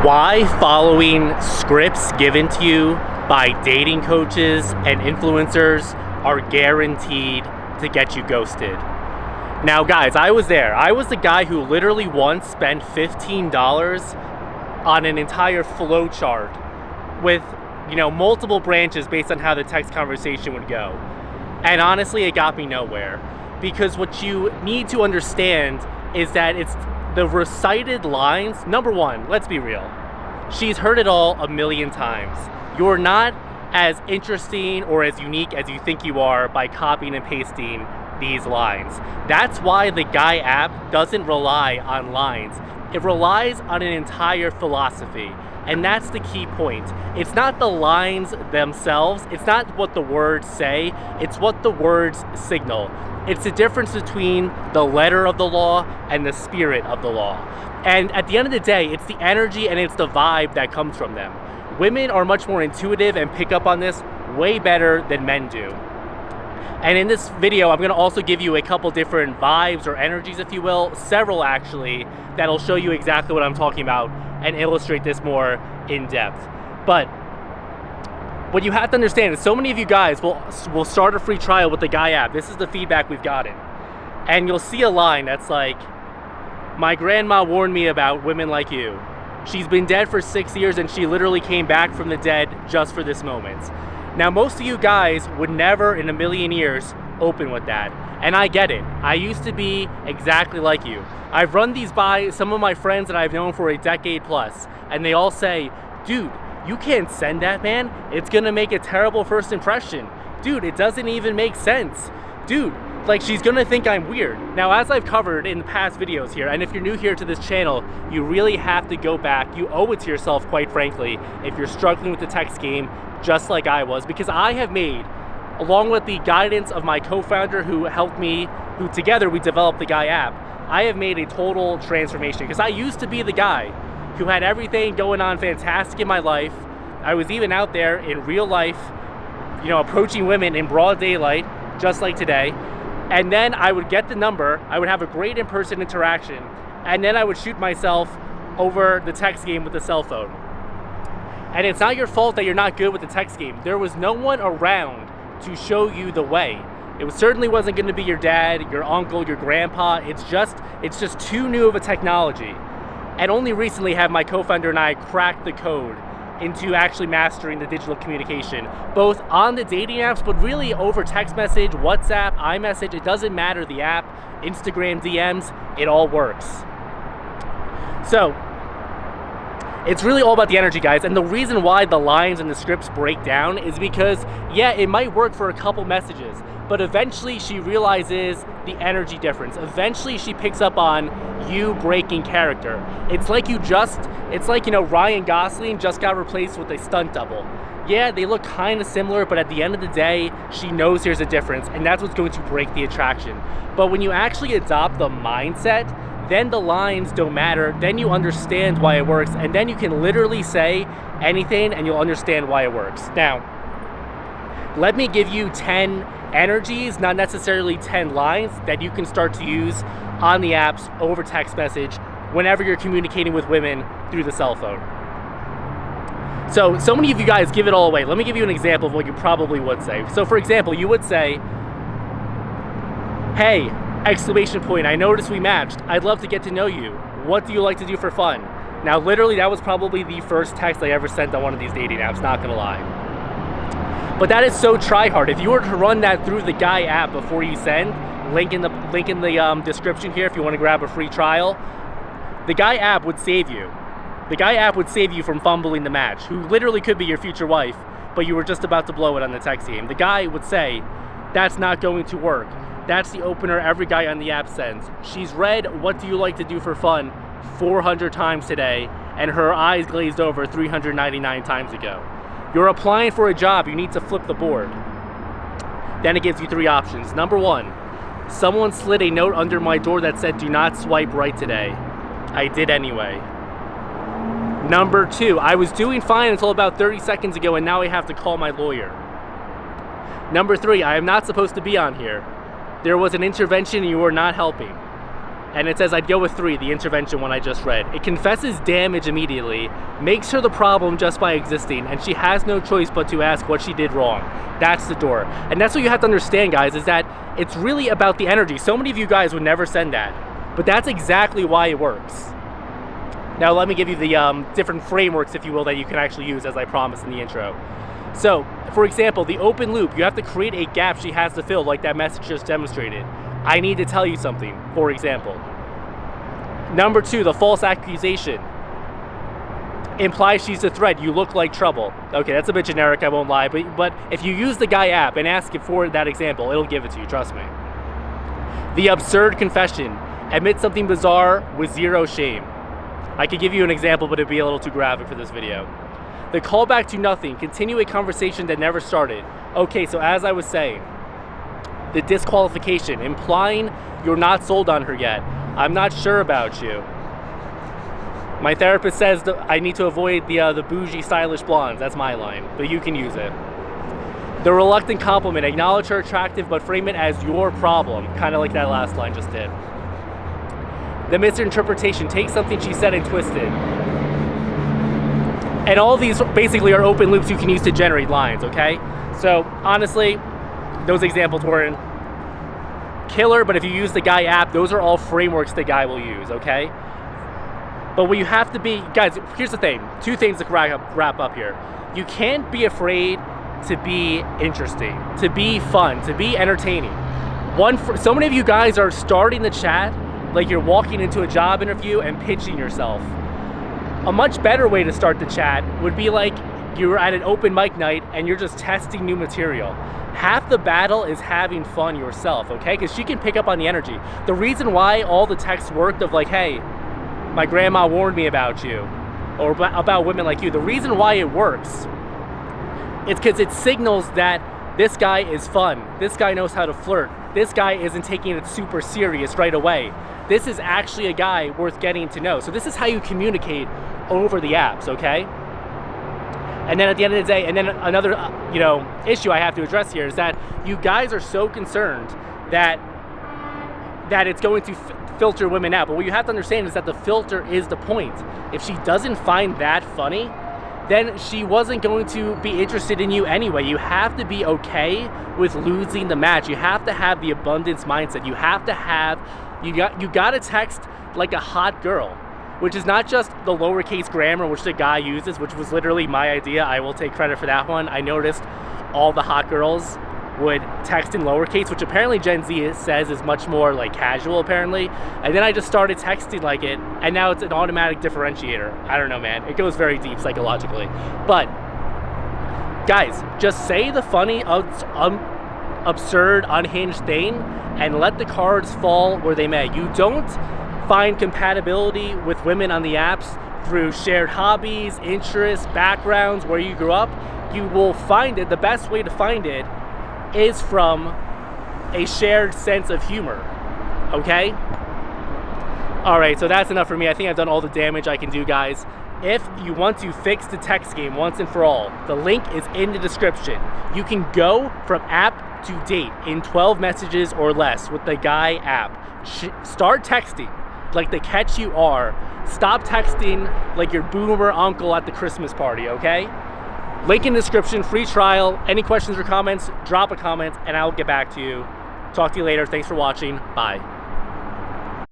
Why following scripts given to you by dating coaches and influencers are guaranteed to get you ghosted. Now guys, I was there. I was the guy who literally once spent $15 on an entire flow chart with, multiple branches based on how the text conversation would go. And honestly, it got me nowhere. Because what you need to understand is that it's the recited lines. Number one, let's be real. She's heard it all a million times. You're not as interesting or as unique as you think you are by copying and pasting these lines. That's why the Guy app doesn't rely on lines. It relies on an entire philosophy. And that's the key point. It's not the lines themselves. It's not what the words say. It's what the words signal. It's the difference between the letter of the law and the spirit of the law. And at the end of the day, it's the energy and it's the vibe that comes from them. Women are much more intuitive and pick up on this way better than men do. And in this video, I'm gonna also give you a couple different vibes or energies, if you will, several actually, that'll show you exactly what I'm talking about and illustrate this more in depth. But what you have to understand is so many of you guys will start a free trial with the Guy app. This is the feedback we've gotten. And you'll see a line that's like, "My grandma warned me about women like you. She's been dead for 6 years and she literally came back from the dead just for this moment." Now, most of you guys would never in a million years open with that. And I get it. I used to be exactly like you. I've run these by some of my friends that I've known for a decade plus, and they all say, "Dude, you can't send that, man. It's gonna make a terrible first impression. Dude, it doesn't even make sense. Dude, like she's gonna think I'm weird." Now, as I've covered in the past videos here, and if you're new here to this channel, you really have to go back. You owe it to yourself, quite frankly, if you're struggling with the text game, just like I was, because I have made, along with the guidance of my co-founder who helped me, who together we developed the Guy app, I have made a total transformation. Because I used to be the guy who had everything going on fantastic in my life. I was even out there in real life, approaching women in broad daylight, just like today. And then I would get the number, I would have a great in-person interaction, and then I would shoot myself over the text game with the cell phone. And it's not your fault that you're not good with the text game. There was no one around to show you the way. It certainly wasn't going to be your dad, your uncle, your grandpa. It's just too new of a technology. And only recently have my co-founder and I cracked the code into actually mastering the digital communication, both on the dating apps, but really over text message, WhatsApp, iMessage. It doesn't matter, the app, Instagram DMs, it all works. So it's really all about the energy, guys. And the reason why the lines and the scripts break down is because, yeah, it might work for a couple messages, but eventually she realizes the energy difference. Eventually she picks up on you breaking character. It's like Ryan Gosling just got replaced with a stunt double. Yeah, they look kind of similar, but at the end of the day, she knows there's a difference, and that's what's going to break the attraction. But when you actually adopt the mindset, then the lines don't matter, then you understand why it works, and then you can literally say anything and you'll understand why it works. Now, let me give you 10 energies, not necessarily 10 lines, that you can start to use on the apps over text message whenever you're communicating with women through the cell phone. So many of you guys give it all away. Let me give you an example of what you probably would say. So for example, you would say, "Hey, exclamation point, I noticed we matched. I'd love to get to know you. What do you like to do for fun?" Now, literally, that was probably the first text I ever sent on one of these dating apps, not gonna lie. But that is so try-hard. If you were to run that through the Guy app before you send, link in the description here if you wanna grab a free trial, the Guy app would save you. The Guy app would save you from fumbling the match, who literally could be your future wife, but you were just about to blow it on the text game. The Guy would say, "That's not going to work. That's the opener every guy on the app sends. She's read 'What do you like to do for fun' 400 times today, and her eyes glazed over 399 times ago. You're applying for a job, you need to flip the board." Then it gives you 3 options. Number 1, "Someone slid a note under my door that said, 'Do not swipe right today.' I did anyway." Number 2, "I was doing fine until about 30 seconds ago and now I have to call my lawyer." Number 3, "I am not supposed to be on here. There was an intervention and you are not helping." and it says I'd go with 3, the intervention one I just read. It confesses damage immediately, makes her the problem just by existing, and she has no choice but to ask what she did wrong. That's the door. And that's what you have to understand, guys, is that it's really about the energy. So many of you guys would never send that, but that's exactly why it works. Now let me give you the different frameworks, if you will, that you can actually use, as I promised in the intro. So, for example, the open loop, you have to create a gap she has to fill, like that message just demonstrated. I need to tell you something, for example. Number 2, the false accusation. Implies she's a threat. You look like trouble. Okay, that's a bit generic, I won't lie, but if you use the guy app and ask it for that example, it'll give it to you, trust me. The absurd confession. Admit something bizarre with 0 shame. I could give you an example, but it'd be a little too graphic for this video. The callback to nothing. Continue a conversation that never started. Okay, so as I was saying, the disqualification, implying you're not sold on her yet. I'm not sure about you. My therapist says that I need to avoid the bougie, stylish blondes. That's my line, but you can use it. The reluctant compliment. Acknowledge her attractive, but frame it as your problem. Kind of like that last line just did. The misinterpretation. Take something she said and twist it. And all these basically are open loops you can use to generate lines, okay? So, honestly, those examples weren't killer, but if you use the guy app, those are all frameworks the guy will use, okay? But what you have to be, guys, here's the thing. 2 things to wrap up here. You can't be afraid to be interesting, to be fun, to be entertaining. So many of you guys are starting the chat like you're walking into a job interview and pitching yourself. A much better way to start the chat would be like you're at an open mic night and you're just testing new material. Half the battle is having fun yourself, okay? Because she can pick up on the energy. The reason why all the texts worked of like, hey, my grandma warned me about you, or about women like you, the reason why it works, it's because it signals that this guy is fun. This guy knows how to flirt. This guy isn't taking it super serious right away. This is actually a guy worth getting to know. So this is how you communicate over the apps, okay? And then at the end of the day, and then another issue I have to address here is that you guys are so concerned that it's going to filter women out. But what you have to understand is that the filter is the point. If she doesn't find that funny, then she wasn't going to be interested in you anyway. You have to be okay with losing the match. You have to have the abundance mindset. You have to have, you got to text like a hot girl, which is not just the lowercase grammar which the guy uses, which was literally my idea. I will take credit for that one. I noticed all the hot girls would text in lowercase, which apparently Gen Z says is much more like casual apparently. And then I just started texting like it, and now it's an automatic differentiator. I don't know, man. It goes very deep psychologically. But guys, just say the funny, absurd, unhinged thing and let the cards fall where they may. You don't find compatibility with women on the apps through shared hobbies, interests, backgrounds, where you grew up. You will find it, the best way to find it is from a shared sense of humor, okay? All right, so that's enough for me. I think I've done all the damage I can do, guys. If you want to fix the text game once and for all, the link is in the description. You can go from app to date in 12 messages or less with the Guy app. Start texting like the catch you are. Stop texting like your boomer uncle at the Christmas party, okay? Link in the description, free trial. Any questions or comments, drop a comment and I'll get back to you. Talk to you later. Thanks for watching. Bye.